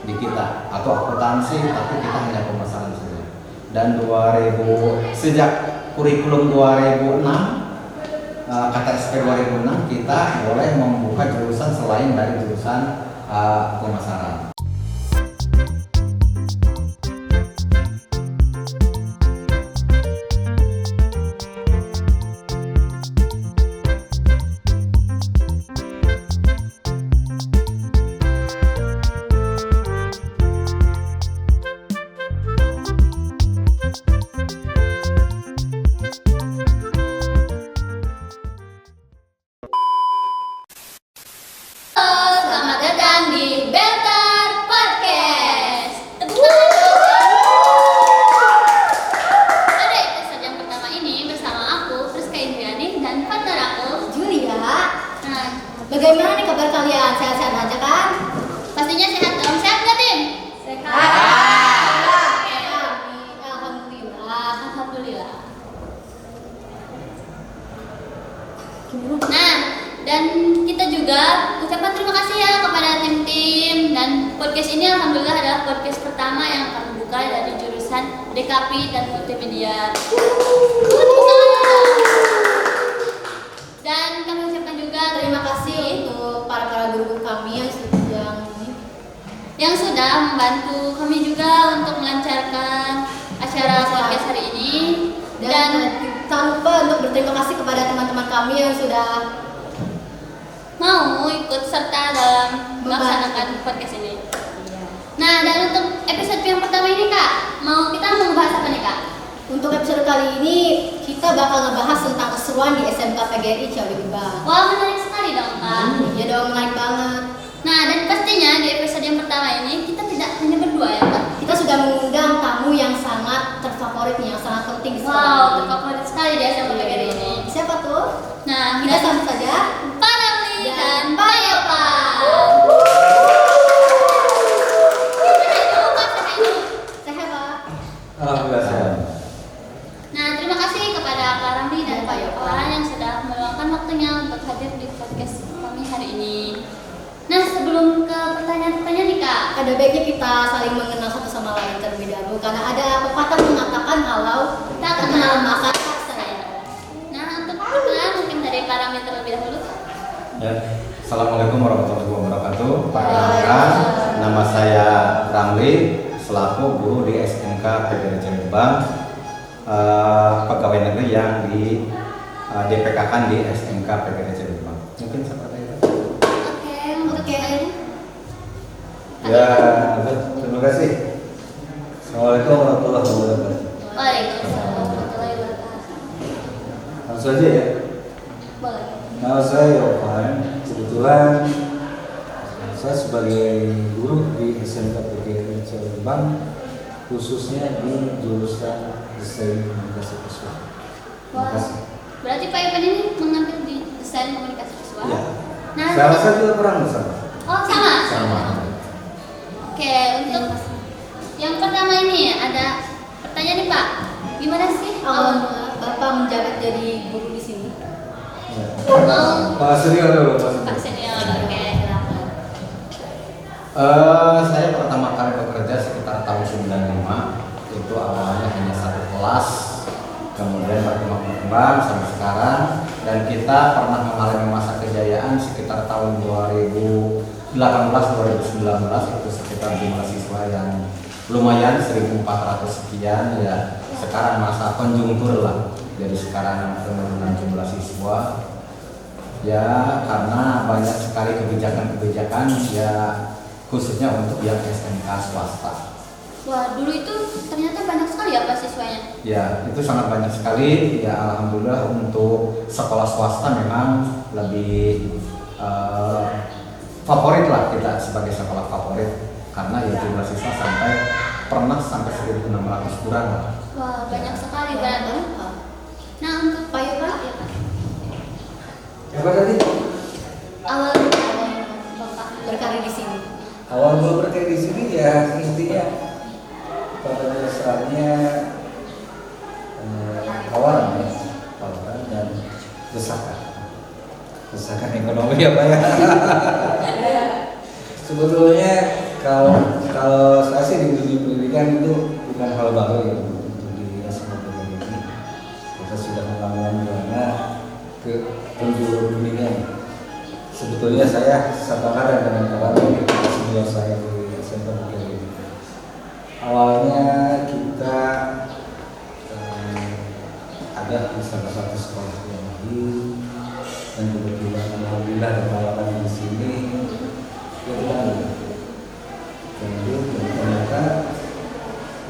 di kita, atau akuntansi, tapi kita hanya pemasaran saja. Dan sejak kurikulum 2006, KTSP 2006, kita boleh membuka jurusan selain dari jurusan pemasaran. Bagaimana nih kabar kalian? Sehat-sehat aja kan? Pastinya sehat dong. Sehat nggak, Tim? Sehat. Oke. Alhamdulillah. Alhamdulillah. Nah, dan kita juga ucapkan terima kasih ya kepada tim-tim, dan podcast ini alhamdulillah adalah podcast pertama yang kami buka dari jurusan DKP dan Multimedia. Dan kami ucapkan juga Terima kasih untuk para guru kami yang sudah membantu kami juga untuk melancarkan acara podcast hari ini. dan tak lupa untuk berterima kasih kepada teman-teman kami yang sudah mau ikut serta dalam melaksanakan podcast ini. Nah, dan untuk episode yang pertama ini Kak, kita mau ngebahas apa nih Kak? Untuk episode kali ini kita bakal ngebahas tentang keseruan di SMK PGRI Ciawi Gebang. Wah, menarik sekali dong Kak. Ya dong, menarik banget. Nah, dan pastinya di episode yang pertama ini kita tidak hanya berdua ya Kak. Kita sudah mengundang tamu yang sangat terfavorit nih, yang sangat penting di sekolah Wow, ini. terfavorit sekali di SMK PGRI ini. Siapa tuh? Nah, Kita sambut saja. Pak Ramli dan Pak Yopa. Sehat, Pak. Alhamdulillah sehat. Nah, terima kasih kepada Pak Ramli dan Pak Yopa yang sudah meluangkan waktunya untuk hadir di podcast kami hari ini. Nah, sebelum ke pertanyaan-pertanyaan nih Kak, Ada baiknya kita saling mengenal satu sama lain terlebih dahulu, karena ada pepatah mengatakan kalau tak kenal maka tak sayang. Nah, untuk perkenalan mungkin dari Pak Ramli terlebih dahulu. Ya. Assalamualaikum warahmatullahi wabarakatuh. Perkenalkan, nama saya Ramli, selaku guru di SMK PGRI Ciawi Gebang, pegawai negeri yang di DPK-kan di SMK PGRI Ciawi Gebang. Mungkin seperti itu. Oke, untuk yang lain. Ya, terima kasih. Assalamualaikum warahmatullahi wabarakatuh. Waalaikumsalam warahmatullahi wabarakatuh. Langsung aja ya. Boleh. Nama saya Yovan. Kebetulan saya sebagai guru di SMK PGRI Ciawi Gebang, khususnya di jurusan Desain Komunikasi Visual. Terima Wah, kasih. berarti Pak Ipan ini mengambil di desain komunikasi visual. Ya. Nah, Saya rasa juga kurang bersama. oh sama. Sama. Oke, untuk yang pertama ini ada pertanyaan nih Pak. Gimana sih awal mula Bapak menjabat jadi guru di sini? Ya. mau Pak Senior dulu, Pak Pak Senior. Senior? Oke. Saya pertama kali bekerja sekitar tahun 95. Itu awalnya hanya satu kelas, kemudian berkembang sampai sekarang, dan kita pernah mengalami masa kejayaan sekitar tahun 2018-2019. Itu sekitar jumlah siswa yang lumayan 1.400 sekian ya. Sekarang masa konjungtur lah, jadi sekarang penurunan jumlah siswa ya, karena banyak sekali kebijakan-kebijakan ya, khususnya untuk yang SMK swasta. Wah, dulu itu ternyata banyak sekali ya Pak siswanya. Ya, itu sangat banyak sekali. Ya, alhamdulillah untuk sekolah swasta memang lebih favorit lah, kita sebagai sekolah favorit, karena ya jumlah siswa pernah sampai 1.600 kurang lah. Wah, banyak sekali banget. Nah, untuk Pak Yopa? Apa tadi? awal Bapak Berkarir di sini. Awal gue berkarir di sini ya intinya pada dasarnya tawaran ya, tawaran dan desakan ekonomi apa ya. Sebetulnya Kalau saya sih di dunia pendidikan itu bukan hal baru ya untuk di SMK PGRI ini. Kita sudah mengalami karena ke penjuru dunia. Sebetulnya saya sepakat dengan kawan senior saya di SMK PGRI. Awalnya kita ada di salah satu sekolah yang lain, dan kebetulan alhamdulillah ditawarkan di sini. Ya kita kemudian ternyata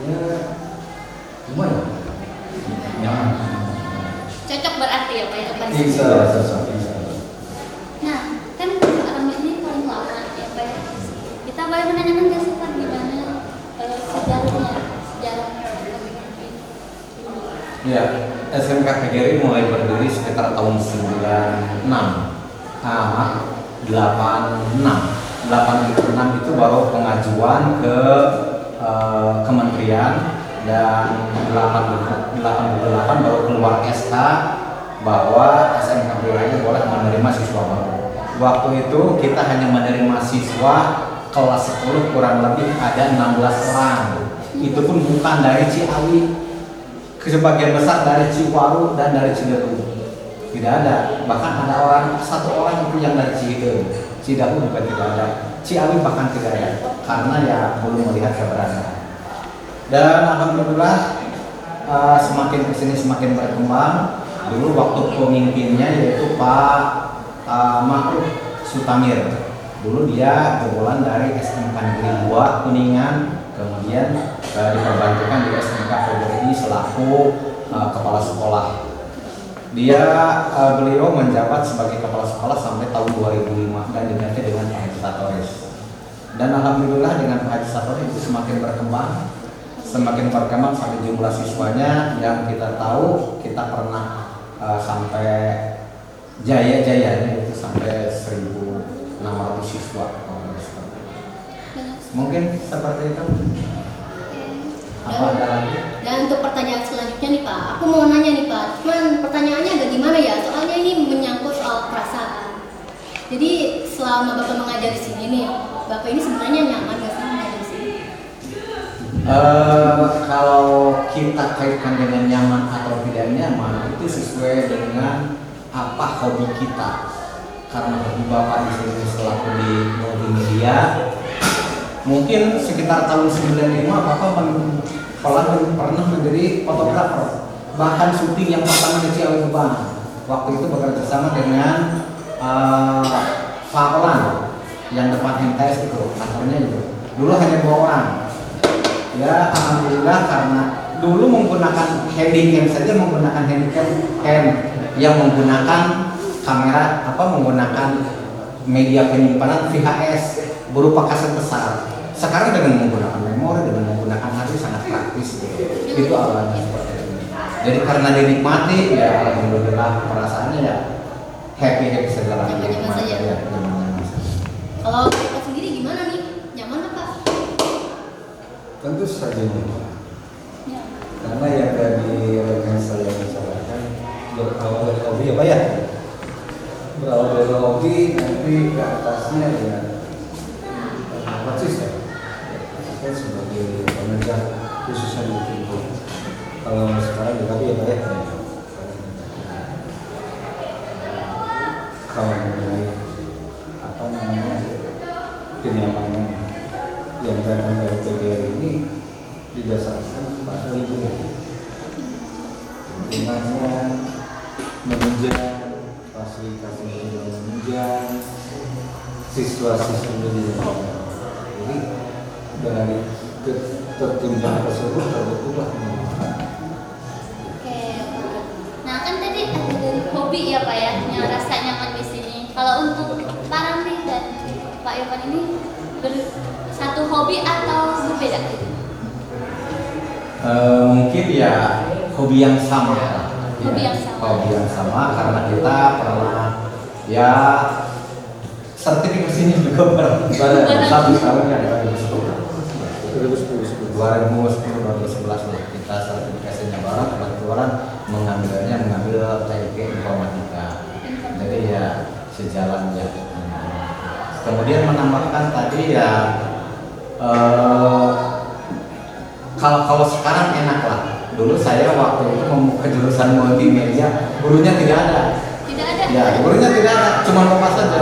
ya lumayan nyaman. Cocok berarti ya Pak ya Pak? Bisa. Nah, kan alhamdulillah ini paling lama ya Pak ya. Kita boleh menanyakan nggak sih Pak gimana sejarah Ya, SMK PGRI mulai berdiri sekitar tahun 96. 86 itu baru pengajuan ke kementerian, dan 88 baru keluar SK bahwa SMK PGRI boleh menerima siswa baru. Waktu itu kita hanya menerima siswa kelas 10 kurang lebih ada 16 orang. Itu pun bukan dari Ciawi, sebagian besar dari Ciwaru dan dari Cidahu. Tidak ada, bahkan ada satu orang itu yang dari Cidahu juga tidak ada, Ciawi bahkan tidak ada, karena ya belum melihat keberadaan. Dan alhamdulillah semakin kesini semakin berkembang. Dulu waktu pemimpinnya yaitu Pak Ma'ruf Sutamir. Dulu dia jebolan dari SMK Negeri 2 Kuningan, kemudian diperbantukan di SMK PGRI selaku kepala sekolah. Beliau menjabat sebagai kepala sekolah sampai tahun 2005 dan diganti dengan Pak Haji Satoris. Dan alhamdulillah dengan Pak Haji Satoris itu semakin berkembang sampai jumlah siswanya yang kita tahu kita pernah sampai jaya-jayanya itu sampai 1.600 siswa. Mungkin seperti itu. Apa ada lagi? Dan untuk pertanyaan selanjutnya nih Pak, aku mau nanya nih Pak, cuman pertanyaannya agak gimana ya, soalnya ini menyangkut soal perasaan. Jadi selama Bapak mengajar di sini nih, Bapak ini sebenarnya nyaman nggak sih mengajar di sini? Kalau kita kaitkan dengan nyaman atau tidak nyaman itu sesuai dengan apa hobi kita. Karena hobi Bapak di sini selaku di multimedia, mungkin sekitar tahun 95 Bapak pernah menjadi fotografer, bahkan syuting yang pertama di Ciawi Gebang. Waktu itu bekerja sama dengan Pak Olan yang depan MTS itu, kantornya itu. Dulu hanya 2 orang. Ya alhamdulillah karena dulu menggunakan handycam saja, menggunakan handycam yang menggunakan kamera menggunakan media penyimpanan VHS berupa kaset besar. Sekarang dengan menggunakan memori, dengan menggunakan harddisk sangat praktis gitu. Itu awalnya seperti itu. Jadi karena dinikmati ya alhamdulillah perasaannya ya happy segala Nyaman-nyaman saja. Ya, nyaman-nyaman saja. Kalau Bapak sendiri gimana nih? Nyaman apa? Tentu saja nyaman. Ya. Karena yang tadi rekan saya bicarakan berawal dari hobi apa ya? Berawal dari hobi nanti ke atasnya ya konsisten. Kita sebagai pengajar khususnya di Timur. Kalau sekarang ya tapi ya Pak ya. Kalau mengenai kenyamanan yang datang dari PGRI ini didasarkan pada lingkungan. Lingkungannya menunjang, fasilitas yang menunjang, siswa-siswa di dalamnya. Jadi dari ketertunjangan tersebut terbentuklah kenyamanan. Oke. Nah kan tadi ada dari hobi ya Pak ya, yang rasa nyaman di sini. Kalau untuk Pak Ramli dan Pak Yohan ini satu hobi atau berbeda? Mungkin ya hobi yang sama. Hobi yang sama. Hobi yang sama karena kita pernah ya sertifikasinya juga bareng. Satu tahun ya 2010 lah kita sertifikasinya bareng, kebetulan mengambil TIK informatika. Jadi ya sejalan ya. Kemudian menambahkan tadi ya Eh, kalau sekarang enak lah. Dulu saya waktu itu mau ke jurusan multimedia, gurunya tidak ada. Tidak ada. Ya, gurunya tidak ada, cuma bapak saja.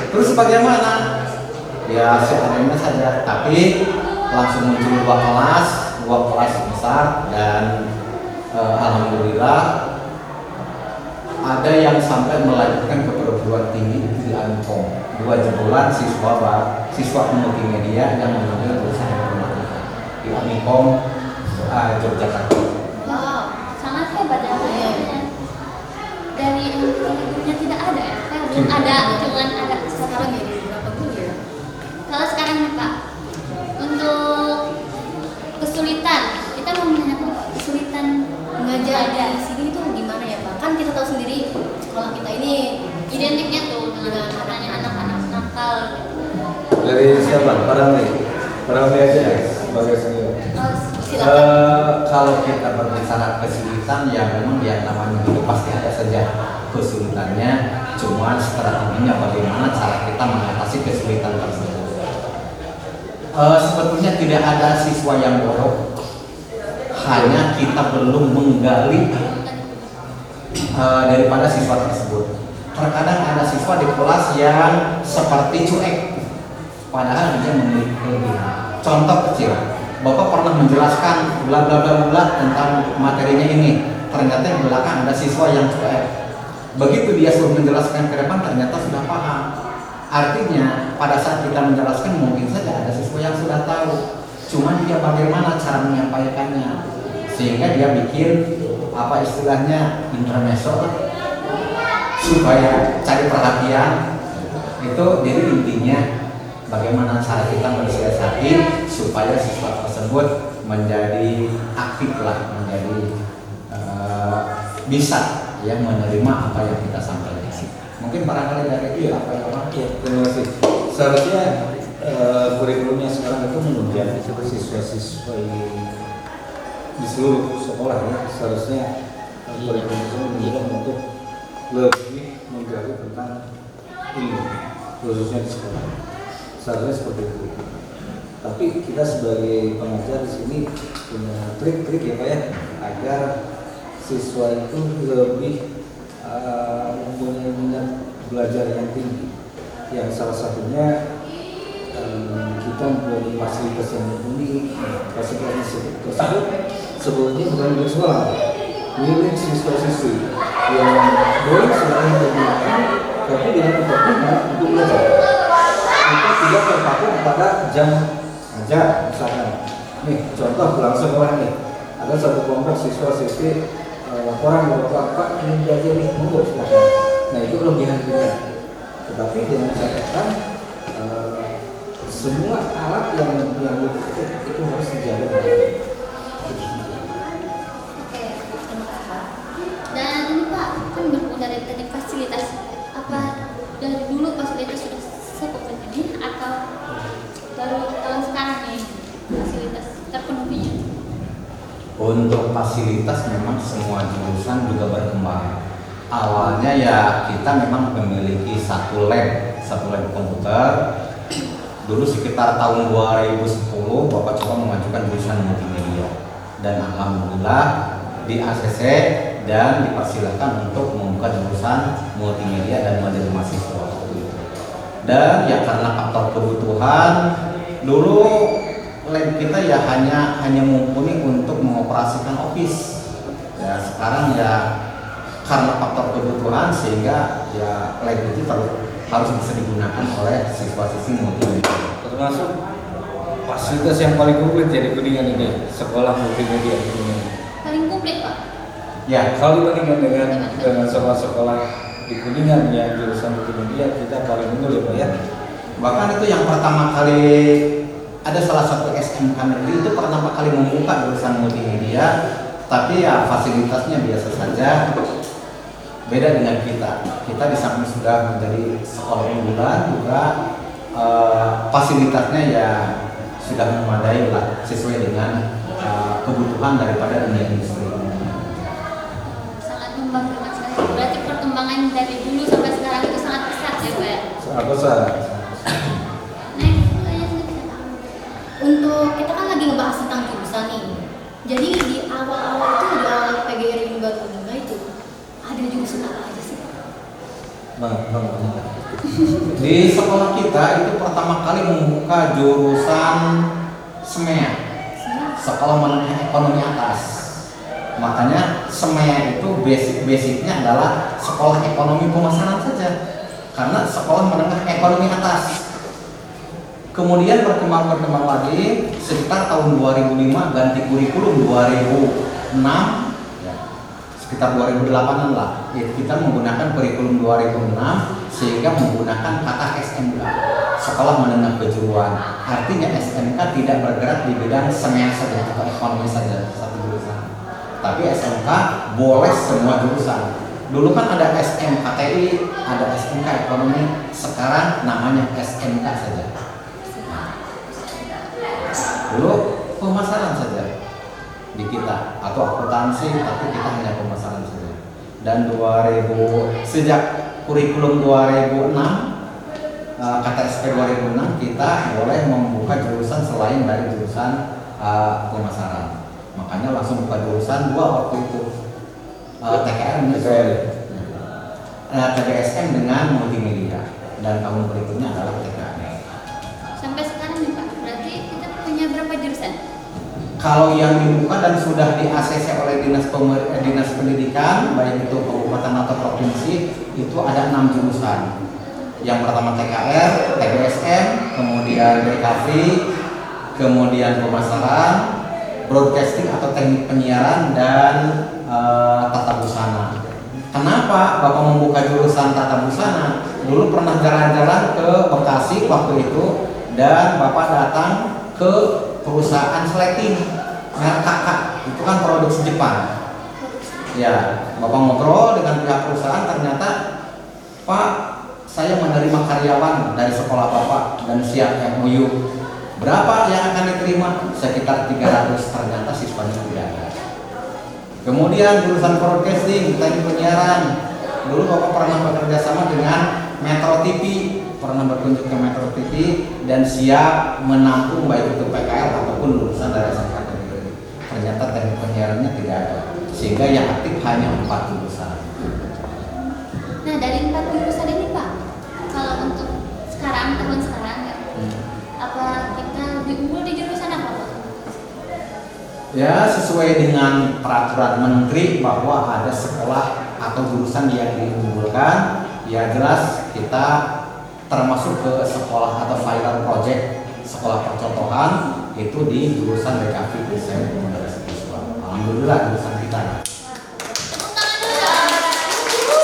Terus bagaimana? Ya seadanya saja. Tapi langsung muncul dua kelas besar dan alhamdulillah ada yang sampai melanjutkan ke perguruan tinggi di Ankom. 2 jebolan siswa multimedia yang mengambil jurusan informatika di Ankom Yogyakarta. Wow, sangat hebat ya. Dari gurunya tidak ada ya? Belum ada, cuman ada Sekarang jadi berapa guru ya? Kalau sekarang nih Pak, untuk kesulitan, kita mau menanyakan kesulitan Mengajar di sini itu gimana ya Pak? Kan kita tahu sendiri sekolah kita ini identiknya tuh dengan adanya anak-anak nakal. Dari siapa? Para aja sebagai senior. silakan. Kalau kita berbicara kesulitan, ya memang yang namanya itu pasti ada saja kesulitannya. Cuman strateginya bagaimana cara kita mengatasi kesulitan tersebut. Sebetulnya tidak ada siswa yang bodoh, hanya kita belum menggali daripada siswa tersebut. Terkadang ada siswa di kelas yang seperti cuek, padahal dia memiliki kelebihan. Contoh kecil, Bapak pernah menjelaskan bla bla bla bla tentang materinya ini. Ternyata di belakang ada siswa yang cuek. Begitu dia suruh menjelaskan ke depan, ternyata sudah paham. Artinya pada saat kita menjelaskan mungkin saja ada siswa yang sudah tahu. Cuman dia bagaimana cara menyampaikannya, sehingga dia bikin apa istilahnya intermezzo supaya cari perhatian. Itu jadi intinya bagaimana cara kita mensiasati supaya siswa tersebut menjadi aktif lah, menjadi bisa ya menerima apa yang kita sampaikan. Mungkin barangkali dari apa yang Terima kasih. Seharusnya kurikulumnya sekarang itu menunjang siswa-siswa di seluruh sekolah ya. Seharusnya kurikulum itu menunjang untuk lebih menggali tentang ilmu, khususnya di sekolah. Seharusnya seperti itu. Tapi kita sebagai pengajar di sini punya trik-trik ya Pak ya, agar siswa itu lebih mempunyai minat belajar yang tinggi. Yang salah satunya kita mempunyai fasilitas yang unik. Fasilitas tersebut sebetulnya bukan milik sekolah, milik siswa-siswi yang boleh sebenarnya digunakan, tapi dengan kepentingan untuk belajar. Kita tidak terpaku kepada jam ajar, misalkan. Nih contoh pulang sekolah nih, ada satu kelompok siswa-siswi laporan bahwa Pak ingin belajar nih, monggo silakan. Nah itu kelebihan kita. Tetapi dengan catatan semua alat yang itu harus dijaga baik. Oke, dan ini Pak, kan berhubung dari tadi fasilitas, apa dari dulu fasilitas sudah seperti ini atau baru tahun sekarang nih fasilitas terpenuhinya? Untuk fasilitas memang semua jurusan juga berkembang. Awalnya ya kita memang memiliki satu lab komputer. Dulu sekitar tahun 2010 Bapak coba mengajukan jurusan multimedia dan alhamdulillah di ACC dan dipersilakan untuk membuka jurusan multimedia dan media mahasiswa. Dan ya karena faktor kebutuhan dulu lab kita ya hanya mumpuni untuk mengoperasikan office. Ya sekarang ya karena faktor kebutuhan sehingga ya lab itu harus bisa digunakan oleh siswa-siswi multimedia. Termasuk fasilitas yang paling komplit ya di Kuningan ini, sekolah multimedia di Kuningan. Paling komplit Pak. Ya, Kalau dibandingkan dengan sekolah-sekolah di Kuningan yang jurusan multimedia, kita paling unggul ya Pak ya. bahkan itu yang pertama kali ada salah satu SMK negeri itu pertama kali membuka jurusan multimedia, tapi ya fasilitasnya biasa saja. Beda dengan kita di samping sudah menjadi sekolah unggulan juga fasilitasnya ya sudah memadai lah sesuai dengan kebutuhan daripada dunia industri. Sangat membanggakan sekali. Berarti perkembangan dari dulu sampai sekarang itu sangat pesat ya Pak ya? Sangat besar. Next, untuk kita kan lagi ngebahas tentang jurusan nih. Jadi di awal-awal itu di awal PGRI ini baru mulai itu ada jurusan apa aja sih? Di sekolah kita itu pertama kali membuka jurusan SMEA, Sekolah Menengah Ekonomi Atas. Makanya SMEA itu basicnya adalah sekolah ekonomi pemasaran saja, karena sekolah menengah ekonomi atas. Kemudian berkembang lagi sekitar tahun 2005 ganti kurikulum 2006 ya, sekitar 2008an lah kita menggunakan kurikulum 2006 sehingga menggunakan kata SMK, sekolah menengah kejuruan. Artinya SMK tidak bergerak di bidang SMEA saja atau ekonomi saja satu jurusan, tapi SMK boleh semua jurusan. Dulu kan ada SMKTI, ada SMK ekonomi, sekarang namanya SMK saja. Dulu pemasaran saja di kita atau akuntansi, tapi kita hanya pemasaran saja. Dan sejak kurikulum 2006 KTSP 2006 kita boleh membuka jurusan selain dari jurusan pemasaran. Makanya langsung buka jurusan 2 waktu itu, TKR TDSM dengan multimedia, dan tahun berikutnya adalah TKR. Sampai sekarang nih Pak, berarti kita punya berapa jurusan? Kalau yang dibuka dan sudah di-ACC oleh dinas pendidikan, baik itu kabupaten atau provinsi, itu ada 6 jurusan. Yang pertama TKR, TDSM, kemudian DKV, kemudian pemasaran, broadcasting atau teknik penyiaran, dan tata busana. Kenapa Bapak membuka jurusan tata busana? Dulu pernah jalan-jalan ke Bekasi waktu itu, dan Bapak datang ke perusahaan sleting merek kakak, itu kan produksi Jepang. Ya, Bapak ngobrol dengan pihak perusahaan, ternyata Pak, saya menerima karyawan dari sekolah Bapak dan siap MOU. Berapa yang akan diterima? Sekitar 300, ternyata siswanya tidak ada. Kemudian jurusan broadcasting, teknik penyiaran. Dulu Bapak pernah bekerja sama dengan Metro TV, pernah berkunjung ke Metro TV dan siap menampung baik itu PKL ataupun lulusan dari SMK. Ternyata teknik penyiarannya tidak ada, sehingga yang aktif hanya 4 jurusan. Nah dari 4 jurusan ini Pak, kalau untuk tahun sekarang ya, apa kita lebih unggul di jurusan apa Pak? Ya, sesuai dengan peraturan menteri bahwa ada sekolah atau jurusan yang diunggulkan, ya jelas kita termasuk ke sekolah atau final project sekolah percontohan itu di jurusan DKV Desain Komunikasi Visual. Alhamdulillah jurusan kita. Tepuk tangan dulu.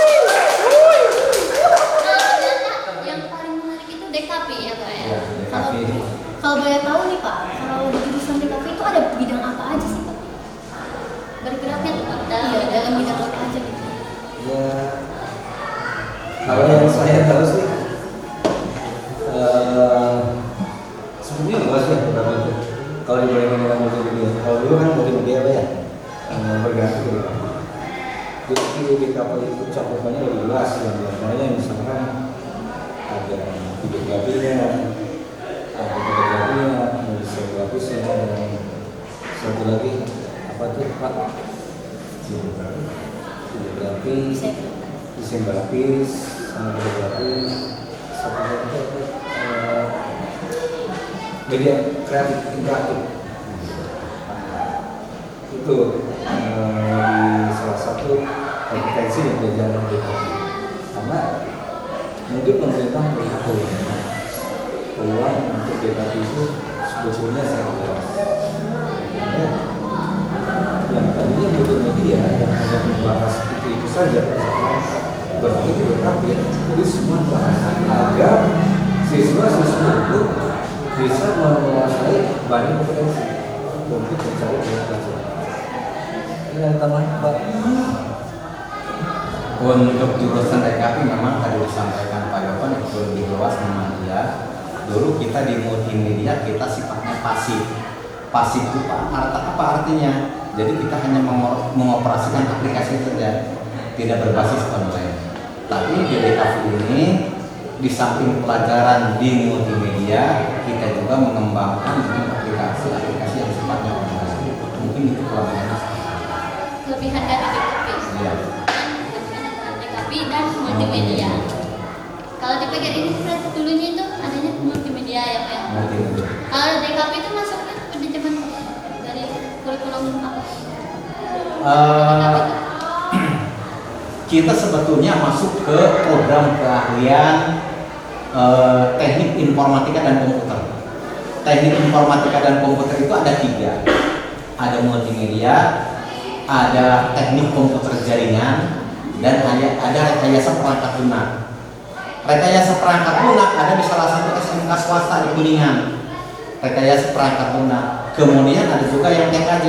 Yang paling menarik itu DKV ya Pak ya? Ya, DKV. Kalau boleh tahu nih Pak, kalau di jurusan DKV itu ada bidang apa aja sih Pak? Bergeraknya tuh Pak Iya, dalam bidang apa aja gitu? Ya, kalau yang saya tahu sih, sebetulnya luas ya beberapa itu. Kalau dibandingkan dengan multimedia, kalau dulu kan multimedia apa ya, berganti gitu. Jadi di kapal itu cakupannya lebih luas, yang biasanya misalkan ada videografinya, ada fotografinya, ada grafisnya, dan satu lagi apa tuh Pak? Videografi, desain grafis, sama fotografi, satu lagi itu media kreatif interaktif. Itu di salah satu kompetensi yang diajarkan di DKV. Karena mungkin pemerintah melihat peluang untuk DKV itu sebetulnya sangat luas. Yang tadinya multimedia yang hanya membahas itu saja, berarti DKV jadi semua bahasa agar siswa-siswa itu bisa menguasai banyak kompetensi untuk mencari pelajaran. Ini tambahan Pak. Untuk jurusan DKV memang tadi disampaikan Pak Yofan itu lebih luas memang dia. Dulu kita di multimedia kita sifatnya pasif. Pasif itu apa artinya? Jadi kita hanya mengoperasikan aplikasi saja, tidak berbasis online. Tapi di DKV ini di samping pelajaran di multimedia, kita juga mengembangkan aplikasi kelebihan dari DKP. Iya. Kelebihan antara DKP dan multimedia. Kalau di PGR ini berarti dulunya itu adanya multimedia ya Pak ya. Multimedia. Kalau DKP itu masuknya manajemen dari kurikulum apa? Kita sebetulnya masuk ke program keahlian teknik informatika dan komputer. Teknik informatika dan komputer itu ada 3. Ada multimedia, ada teknik komputer jaringan, dan ada rekayasa perangkat lunak. Rekayasa perangkat lunak ada di salah satu SMK swasta di Kuningan. Rekayasa perangkat lunak. Kemudian ada juga yang TKJ.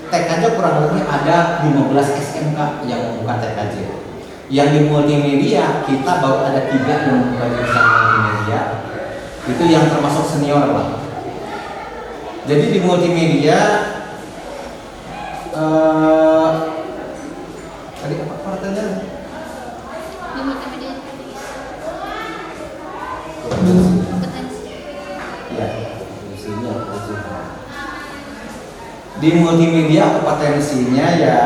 TKJ kurang lebih ada 15 SMK yang membuka TKJ. Yang di multimedia kita baru ada 3 yang membuka jurusan multimedia. Itu yang termasuk senior lah. Jadi di multimedia tadi apa pertanyaan? Di multimedia Kompetensi. kompetensi. Ya. Fungsinya apa sih? Di multimedia kompetensinya ya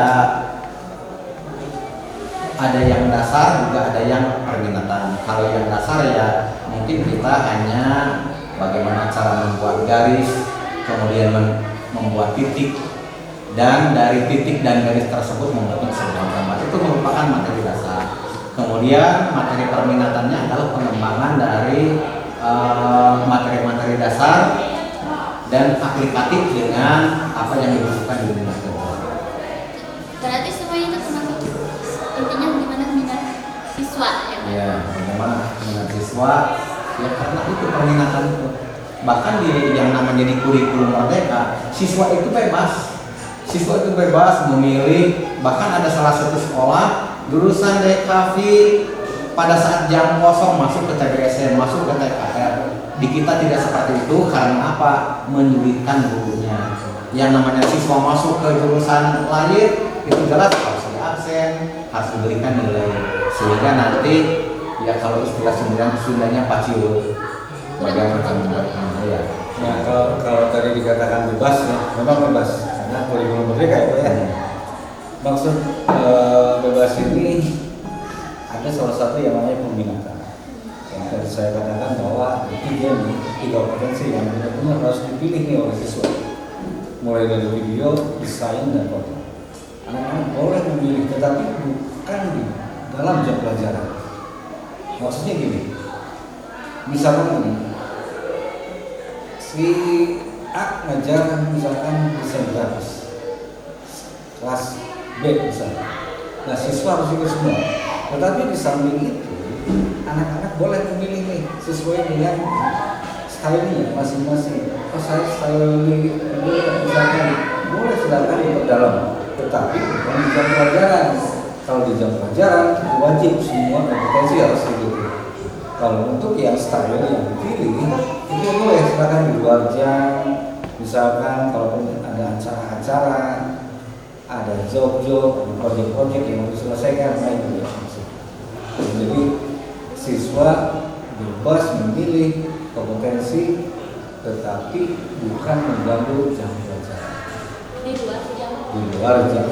ada yang dasar juga ada yang permintaan. Kalau yang dasar ya mungkin kita hanya bagaimana cara membuat garis, kemudian membuat titik, dan dari titik dan garis tersebut membentuk sebuah gambar. Itu merupakan materi dasar. Kemudian materi perminatannya adalah pengembangan dari materi-materi dasar dan aplikatif dengan apa yang dibutuhkan di dunia kerja. Berarti semuanya itu termasuk intinya gimana minat siswa ya Pak? Ya, bagaimana minat siswa? Ya karena itu perminatan itu. Bahkan di yang namanya di kurikulum merdeka, siswa itu bebas. Siswa itu bebas memilih. Bahkan ada salah satu sekolah jurusan DKV pada saat jam kosong masuk ke TBSN, masuk ke TKR. Di kita tidak seperti itu karena apa? Menyulitkan gurunya. Yang namanya siswa masuk ke jurusan lain itu jelas harus di absen, harus diberikan nilai sehingga nanti ya kalau istilah Sundanya paciul. Bagaimana ya? Nah, kalau tadi dikatakan bebas ya, memang bebas karena kurikulum merdeka itu ya. Maksud bebas ini ada salah satu yang namanya peminatan. Yang tadi saya katakan bahwa tiga kompetensi yang benar-benar harus dipilih nih oleh siswa. Mulai dari video, desain, dan foto. Anak-anak boleh memilih, tetapi bukan di dalam jam pelajaran. Maksudnya gini, misalkan ini, si A ngajar misalkan desain grafis, kelas B misalnya. Nah, siswa harus ikut semua. Tetapi di samping itu, anak-anak boleh memilih nih sesuai dengan stylenya masing-masing. Oh, saya style ini misalkan boleh silakan diperdalam. Tetapi bukan di jam pelajaran. Kalau di jam pelajaran wajib semua kompetensi harus diikuti. Kalau untuk yang style yang dipilih itu boleh silakan di luar jam. Misalkan kalau ada acara-acara, ada job-job, ada project-project yang harus diselesaikan, nah itu ya. Jadi siswa bebas memilih kompetensi, tetapi bukan mengganggu jam pelajaran. Di luar jam. Di luar jam.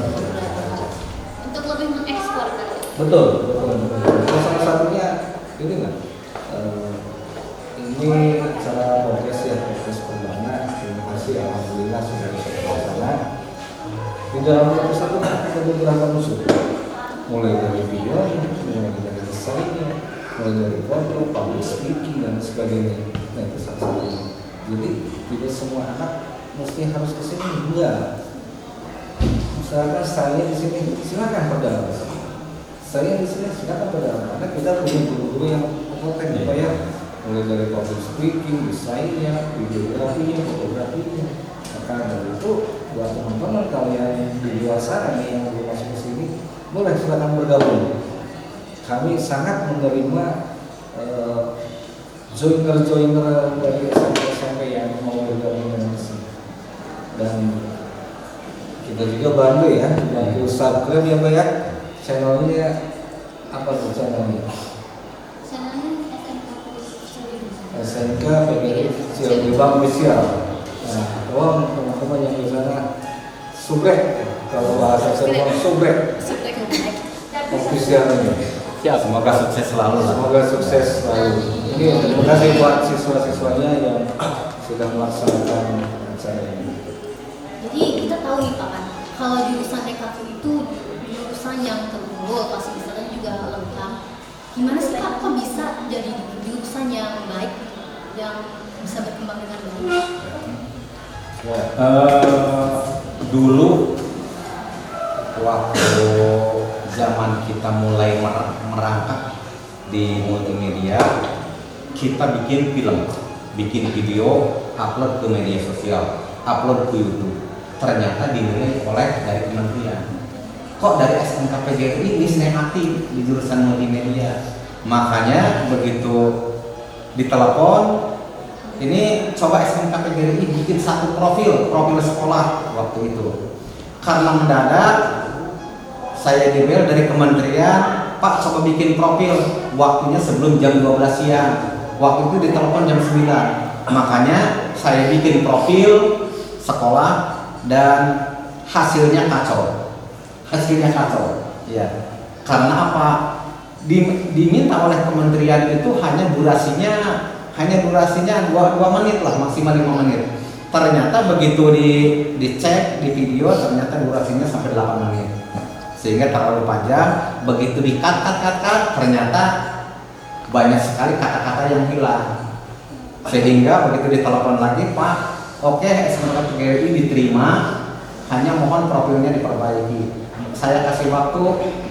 Untuk lebih mengekspor kali. Betul. Salah satunya ini lah. Ini acara podcast ya, podcast perdana. Terima kasih, alhamdulillah sudah bisa terlaksana. Di dalam podcast itu ada beberapa unsur, mulai dari video, mulai dari desainnya, mulai dari foto, public speaking dan sebagainya. Nah, itu salah satunya. Jadi tidak semua anak mesti harus ke sini, enggak. Misalkan saya di sini, silakan perdalam. Saya di sini silakan perdalam. Karena kita punya guru-guru yang kompeten ya. Mulai dari public speaking, desainnya, videografinya, fotografinya. Maka dari itu buat teman-teman kalian di luar sana nih yang belum masuk ke sini, boleh silakan bergabung. Kami sangat menerima joiner dari SMP yang mau bergabung dengan sini. Dan kita juga bantu ya, bantu subscribe ya Pak ya. Channelnya apa tuh channelnya? SMK PGRI Cirebon Official. Nah, tolong teman-teman yang di sana subscribe Kalau bahasa Cirebon subrek Subrek. ofisialnya. Ya, semoga sukses selalu lah. Semoga sukses selalu. Ini terima kasih buat siswa-siswanya yang sudah melaksanakan acara ini. Jadi kita tahu nih Pak kan, kalau jurusan DKV itu jurusan yang terunggul, fasilitasnya juga lengkap. Gimana sih Pak, kok bisa jadi jurusan yang baik, yang bisa berkembang dengan baik? Ya. Dulu waktu zaman kita mulai merangkak di multimedia, kita bikin film, bikin video, upload ke media sosial, upload ke YouTube. Ternyata dinilai oleh dari kementerian. Kok dari SMK PGRI ini senang hati di jurusan multimedia? Makanya begitu ditelepon, ini coba SMK PGRI bikin satu profil sekolah waktu itu. Karena mendadak saya dibel dari kementerian, Pak coba bikin profil, waktunya sebelum jam 12 siang. Waktu itu ditelepon jam 9. Makanya saya bikin profil sekolah dan hasilnya kacau. Ya. Karena apa? Diminta oleh kementerian itu hanya durasinya 2 menit lah, maksimal 5 menit. Ternyata begitu dicek di video, ternyata durasinya sampai 8 menit. Sehingga terlalu panjang. Begitu di-cut, ternyata banyak sekali kata-kata yang hilang. Sehingga begitu ditelepon lagi, Pak, oke, SMK PGRI diterima, hanya mohon profilnya diperbaiki. Saya kasih waktu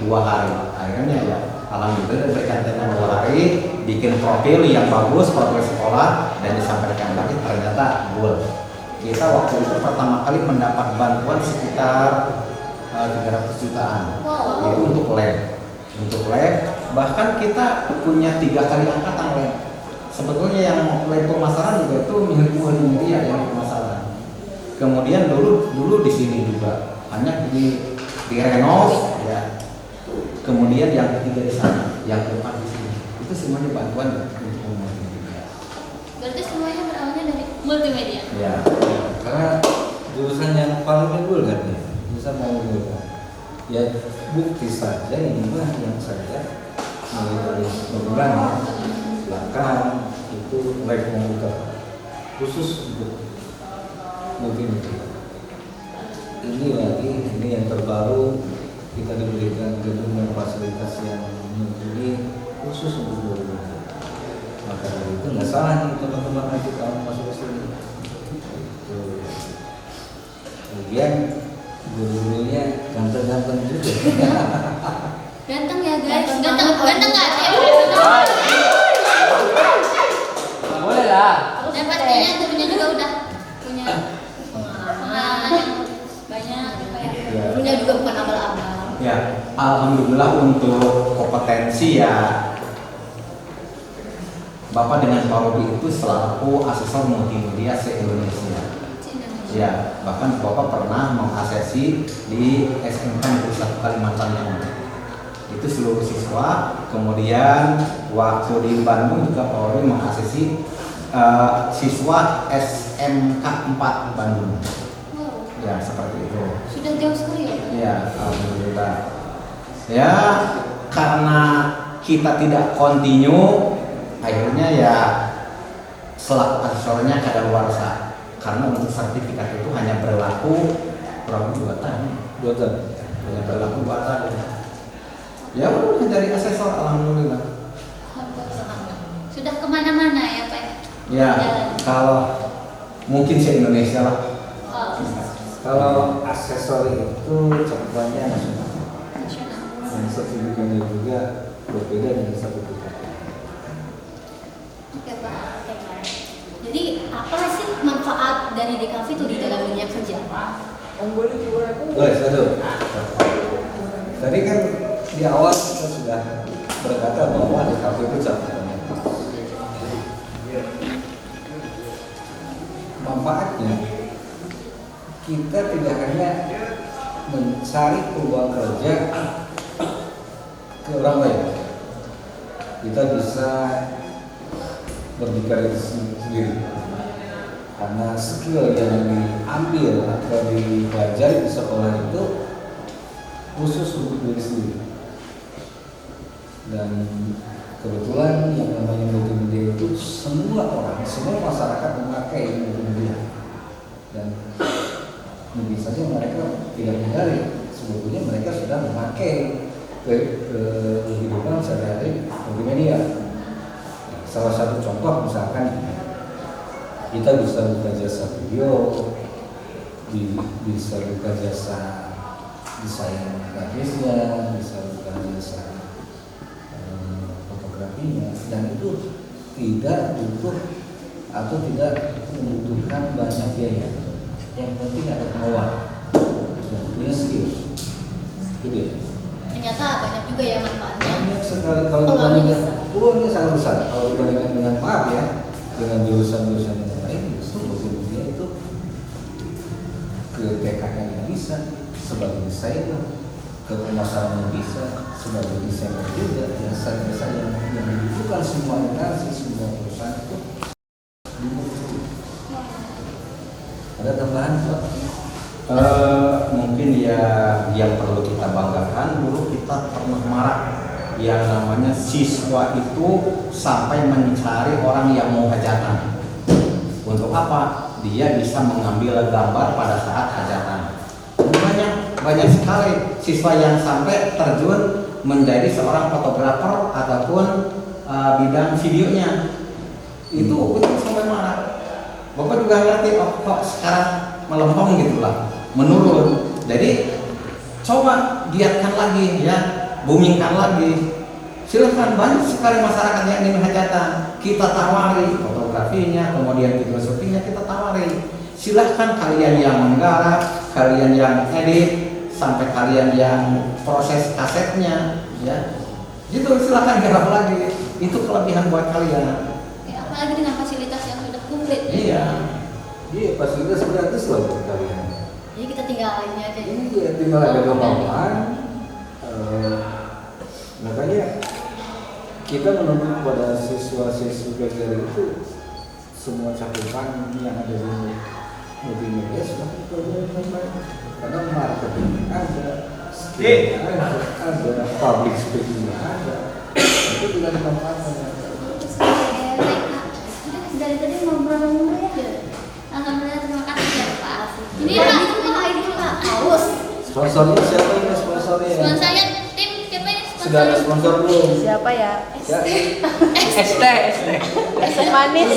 2 hari. Akhirnya ya, alhamdulillah diberikan tempo 2 hari, bikin profil yang bagus, profil sekolah, dan disampaikan lagi, ternyata goal. Kita waktu itu pertama kali mendapat bantuan sekitar 300 jutaan. Wow. Itu untuk lab. Bahkan kita punya 3 kali angkatan lab. Sebetulnya yang lab pemasaran juga itu milik multimedia yang pemasaran. Kemudian dulu di sini juga hanya direnov ya. Kemudian yang ketiga di sana, yang keempat di sini. Itu semuanya bantuan untuk multimedia. Berarti semuanya berawalnya dari multimedia. Ya. Karena jurusan yang paling unggul kan ya, jurusan paling unggul. Ya bukti saja ini mah yang saya mulai dari bagaimana belakang itu lab komputer khusus untuk multimedia. Ini yang terbaru, kita diberikan gedung dan fasilitas yang mumpuni khusus untuk multimedia. Maka dari itu nggak salah nih teman-teman nanti kalau masuk ke sini. Kemudian guru-gurunya ganteng-ganteng juga. Ganteng ya guys. Ganteng Ganteng nggak sih? Boleh lah. Dan pastinya gurunya juga udah punya pengalaman yang banyak. Kayak Ya. Gurunya juga bukan abal-abal. Ya, alhamdulillah untuk kompetensi ya. Bapak dengan Pak Robi itu selaku asesor multimedia se-Indonesia. Ya, bahkan Bapak pernah mengasesi di SMK Negeri 1 Kalimantan Timur. Itu seluruh siswa. Kemudian waktu di Bandung juga Pak Robi mengasesi siswa SMK 4 Bandung. wow, Ya, seperti itu. sudah jauh sekali ya. Ya, alhamdulillah. Ya, karena kita tidak kontinu, akhirnya ya selaku asesornya kadaluarsa. Karena untuk sertifikat itu hanya berlaku kurang lebih 2 tahun. 2 tahun. Hanya berlaku 2 tahun. Ya udah dari asesor, alhamdulillah. Sudah kemana-mana ya Pak? Ya, Jalan. kalau mungkin se-Indonesia lah. Oh, Kalau asesor itu cakupannya nasional. nasional. Dan sertifikatnya juga berbeda dengan sertifikat. Oke Pak. Jadi apa sih manfaat dari DKV itu di dalam dunia kerja? Boleh, satu. Tadi kan di awal kita sudah berkata bahwa DKV itu cakupannya. Manfaatnya kita tidak hanya mencari peluang kerja ke orang lain, kita bisa berdikari sendiri karena skill yang diambil atau dipelajari di sekolah itu khusus untuk diri sendiri. Dan kebetulan yang namanya multimedia itu semua orang, semua masyarakat memakai multimedia. Dan mungkin saja mereka tidak menyadari sebetulnya mereka sudah memakai kehidupan sehari-hari multimedia. Salah satu contoh misalkan kita bisa buka jasa video, bisa buka jasa desain grafisnya, bisa buka jasa fotografinya, dan itu tidak butuh atau tidak membutuhkan banyak biaya. Yang penting ada kemauan dan punya skill. Itu dia. Ternyata banyak juga ya manfaatnya. Banyak sekali kalau dibandingkan, ini sangat besar. Kalau dibandingkan dengan maaf ya, dengan jurusan-jurusan yang lain, justru multimedia itu ke TKN bisa sebagai desainer, ke pemasaran bisa sebagai desainer juga. Jasa-jasa yang dibutuhkan semua instansi, semua perusahaan itu dibutuhkan. Ada tambahan Pak? Mungkin ya yang perlu kita banggakan, dulu kita pernah marah yang namanya siswa itu sampai mencari orang yang mau hajatan. Untuk apa? Dia bisa mengambil gambar pada saat hajatan. Banyak sekali siswa yang sampai terjun menjadi seorang fotografer ataupun bidang videonya. Itu sampai marah. Bapak juga ngerti, oh kok sekarang melempem gitulah, menurun. Jadi coba giatkan lagi ya, boomingkan lagi. Silahkan, banyak sekali masyarakat yang ingin hajatan, kita tawari fotografinya, kemudian videografinya kita tawari. Silahkan kalian yang menggarap, kalian yang edit, sampai kalian yang proses kasetnya, ya. Gitu, silahkan garap lagi. Itu kelebihan buat kalian. Ya, apalagi dengan fasilitas yang sudah komplit. Iya. Iya, fasilitas gratis loh buat kalian. Jadi kita tinggal ini aja. Iya, tinggal ada kemauan. Makanya kita menuntut pada siswa-siswi PGRI itu semua cakupan yang ada di multimedia sudah dipelajari. Karena marketing ada, ada public speaking ada, itu tidak dimanfaatkan. Dari tadi ngobrol-ngobrol ya. Alhamdulillah, terima kasih ya Pak. Ini Pak, Pak, itu Pak, itu Pak, haus. Sponsornya siapa ini sponsornya? sponsornya tim siapa ini Sudah ada sponsor belum? Siapa ya? Ya. ST. Es teh manis.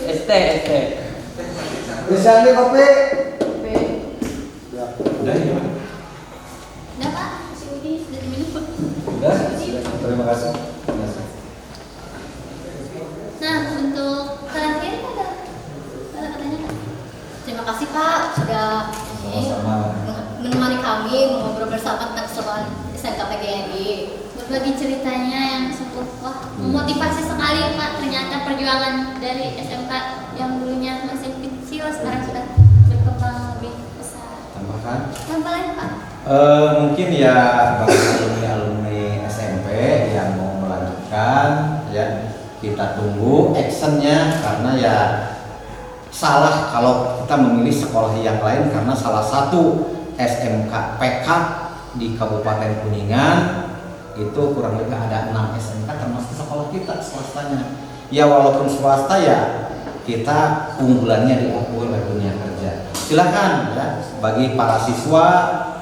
ST. Bisa nih kopi. Ya. Udah ya. Udah Pak, si Udi sudah diminum. Sudah. Terima kasih. Nah, untuk terakhir ada pertanyaan. Terima kasih Pak sudah Sama-sama. menemani kami mengobrol bersama tentang keseruan SMK PGRI. Berbagi ceritanya yang sungguh wah memotivasi sekali Pak. Ternyata perjuangan dari SMK yang dulunya masih kecil sekarang sudah berkembang lebih besar. Tambahkan. Tambah lagi Pak. Mungkin ya bagi alumni SMP yang mau melanjutkan ya, kita tunggu actionnya, karena ya salah kalau kita memilih sekolah yang lain, karena salah satu SMK PK di Kabupaten Kuningan itu kurang lebih ada 6 SMK termasuk sekolah kita swastanya. Ya walaupun swasta ya kita unggulannya diakui oleh dunia kerja. Silakan ya bagi para siswa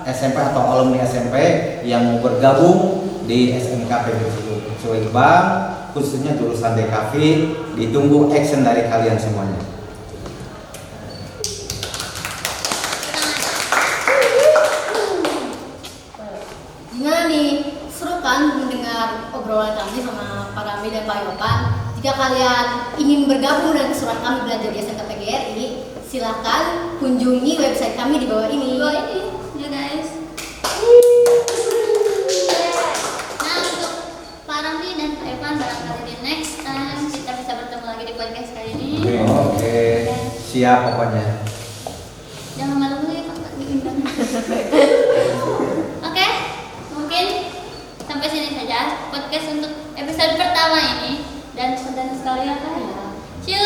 SMP atau alumni SMP yang mau bergabung di SMK PGRI Ciwidey, khususnya jurusan DKV, ditunggu action dari kalian semuanya. Gimana nih? Seru kan mendengar obrolan kami sama Pak Rami dan Pak Yopan? Jika kalian ingin bergabung dengan keseruan kami belajar di SMK PGRI, silakan kunjungi website kami di bawah ini. Dua ini ya guys. Nah, untuk Pak Ramli dan Pak Evan barangkali di next time kita bisa bertemu lagi di podcast kali ini. Oke, siap pokoknya. Jangan malu-malu ya Pak diundang. Oke, mungkin sampai sini saja podcast untuk episode pertama ini, dan saudara sekalian, see you